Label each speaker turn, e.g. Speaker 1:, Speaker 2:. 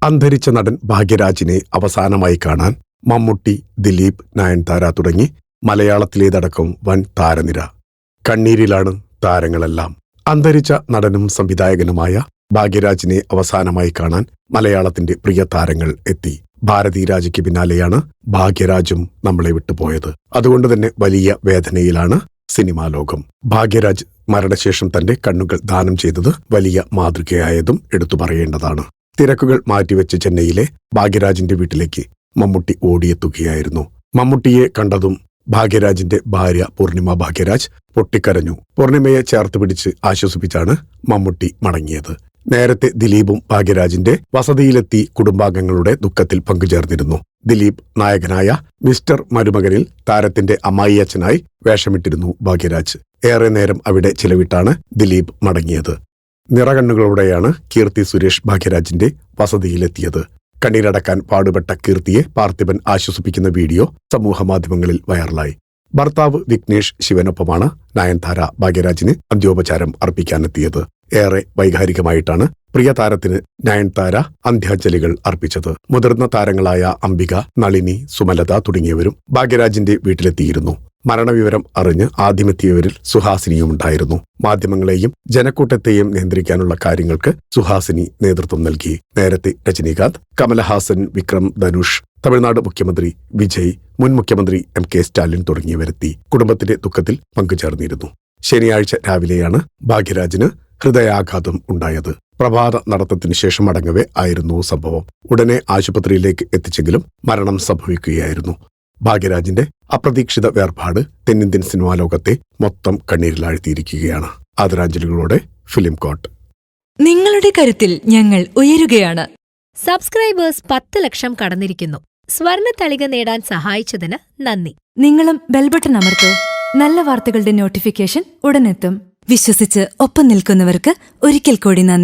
Speaker 1: അന്തരിച്ച നടൻ ഭാഗ്യരാജിനെ അവസാനമായി കാണാൻ മമ്മൂട്ടി, ദിലീപ്, നയൻതാര തുടങ്ങി മലയാളത്തിലേതടക്കം വൻ താരനിര. കണ്ണീരിലാണ് താരങ്ങളെല്ലാം. അന്തരിച്ച നടനും സംവിധായകനുമായ ഭാഗ്യരാജിനെ അവസാനമായി കാണാൻ മലയാളത്തിന്റെ പ്രിയ താരങ്ങൾ എത്തി. ഭാരതിരാജയ്ക്ക് പിന്നാലെയാണ് ഭാഗ്യരാജും നമ്മളെ വിട്ടുപോയത്. അതുകൊണ്ട് തന്നെ വലിയ വേദനയിലാണ് സിനിമാ ലോകം. ഭാഗ്യരാജ് മരണശേഷം തന്റെ കണ്ണുകൾ ദാനം ചെയ്തത് വലിയ മാതൃകയായതും എടുത്തു പറയേണ്ടതാണ്. തിരക്കുകൾ മാറ്റിവെച്ച് ചെന്നൈയിലെ ഭാഗ്യരാജിന്റെ വീട്ടിലേക്ക് മമ്മൂട്ടി ഓടിയെത്തുകയായിരുന്നു. മമ്മൂട്ടിയെ കണ്ടതും ഭാഗ്യരാജിന്റെ ഭാര്യ പൂർണിമ ഭാഗ്യരാജ് പൊട്ടിക്കരഞ്ഞു. പൂർണിമയെ ചേർത്ത് പിടിച്ച് ആശ്വസിപ്പിച്ചാണ് മമ്മൂട്ടി മടങ്ങിയത്. നേരത്തെ ദിലീപും ഭാഗ്യരാജിന്റെ വസതിയിലെത്തി കുടുംബാംഗങ്ങളുടെ ദുഃഖത്തിൽ പങ്കുചേർന്നിരുന്നു. ദിലീപ് നായകനായ മിസ്റ്റർ മരുമകനിൽ താരത്തിന്റെ അമ്മായിയച്ഛനായി വേഷമിട്ടിരുന്നു ഭാഗ്യരാജ്. ഏറെ നേരം അവിടെ ചിലവിട്ടാണ് ദിലീപ് മടങ്ങിയത്. നിറകണ്ണുകളോടെയാണ് കീർത്തി സുരേഷ് ഭാഗ്യരാജിന്റെ വസതിയിലെത്തിയത്. കണ്ണീരടക്കാൻ പാടുപെട്ട കീർത്തിയെ പാർത്ഥിപൻ ആശ്വസിപ്പിക്കുന്ന വീഡിയോ സമൂഹമാധ്യമങ്ങളിൽ വൈറലായി. ഭർത്താവ് വിഘ്നേഷ് ശിവനൊപ്പമാണ് നയൻതാര ഭാഗ്യരാജിന് അന്ത്യോപചാരം അർപ്പിക്കാനെത്തിയത്. ഏറെ വൈകാരികമായിട്ടാണ് പ്രിയ താരത്തിന് നയൻതാര അന്ത്യാഞ്ജലികൾ അർപ്പിച്ചത്. മുതിർന്ന താരങ്ങളായ അംബിക, നളിനി, സുമലത തുടങ്ങിയവരും ഭാഗ്യരാജിന്റെ വീട്ടിലെത്തിയിരുന്നു. മരണവിവരം അറിഞ്ഞ് ആദ്യമെത്തിയവരിൽ സുഹാസിനിയുമുണ്ടായിരുന്നു. മാധ്യമങ്ങളെയും ജനക്കൂട്ടത്തെയും നിയന്ത്രിക്കാനുള്ള കാര്യങ്ങൾക്ക് സുഹാസിനി നേതൃത്വം നൽകി. നേരത്തെ രജനീകാന്ത്, കമലഹാസൻ, വിക്രം, ധനുഷ്, തമിഴ്നാട് മുഖ്യമന്ത്രി വിജയ്, മുൻ മുഖ്യമന്ത്രി MK സ്റ്റാലിൻ തുടങ്ങിയവരെത്തി കുടുംബത്തിന്റെ ദുഃഖത്തിൽ പങ്കുചേർന്നിരുന്നു. ശനിയാഴ്ച രാവിലെയാണ് ഭാഗ്യരാജിന് ഹൃദയാഘാതം ഉണ്ടായത്. പ്രഭാത നടത്തത്തിന് ശേഷം മടങ്ങവേ ആയിരുന്നു സംഭവം. ഉടനെ ആശുപത്രിയിലേക്ക് എത്തിച്ചെങ്കിലും മരണം സംഭവിക്കുകയായിരുന്നു. ഭാഗ്യരാജിന്റെ അപ്രതീക്ഷിത വേർപാട് തെന്നിന്ത്യൻ സിനിമാ ലോകത്തെ മൊത്തം കണ്ണീരിലാഴ്ത്തിയിരിക്കുകയാണ്. ആദരാഞ്ജലികളോടെ ഫിലിം കോട്ട്.
Speaker 2: നിങ്ങളുടെ കരുത്തിൽ ഞങ്ങൾ ഉയരുകയാണ്.
Speaker 3: സബ്സ്ക്രൈബേഴ്സ് 10 ലക്ഷം കടന്നിരിക്കുന്നു. സ്വർണ തളിക നേടാൻ സഹായിച്ചതിന് നന്ദി.
Speaker 2: നിങ്ങളും ബെൽബട്ടൺ അമർത്തോ. നല്ല വാർത്തകളുടെ നോട്ടിഫിക്കേഷൻ ഉടനെത്തും. വിശ്വസിച്ച് ഒപ്പം നിൽക്കുന്നവർക്ക് ഒരിക്കൽ കൂടി നന്ദി.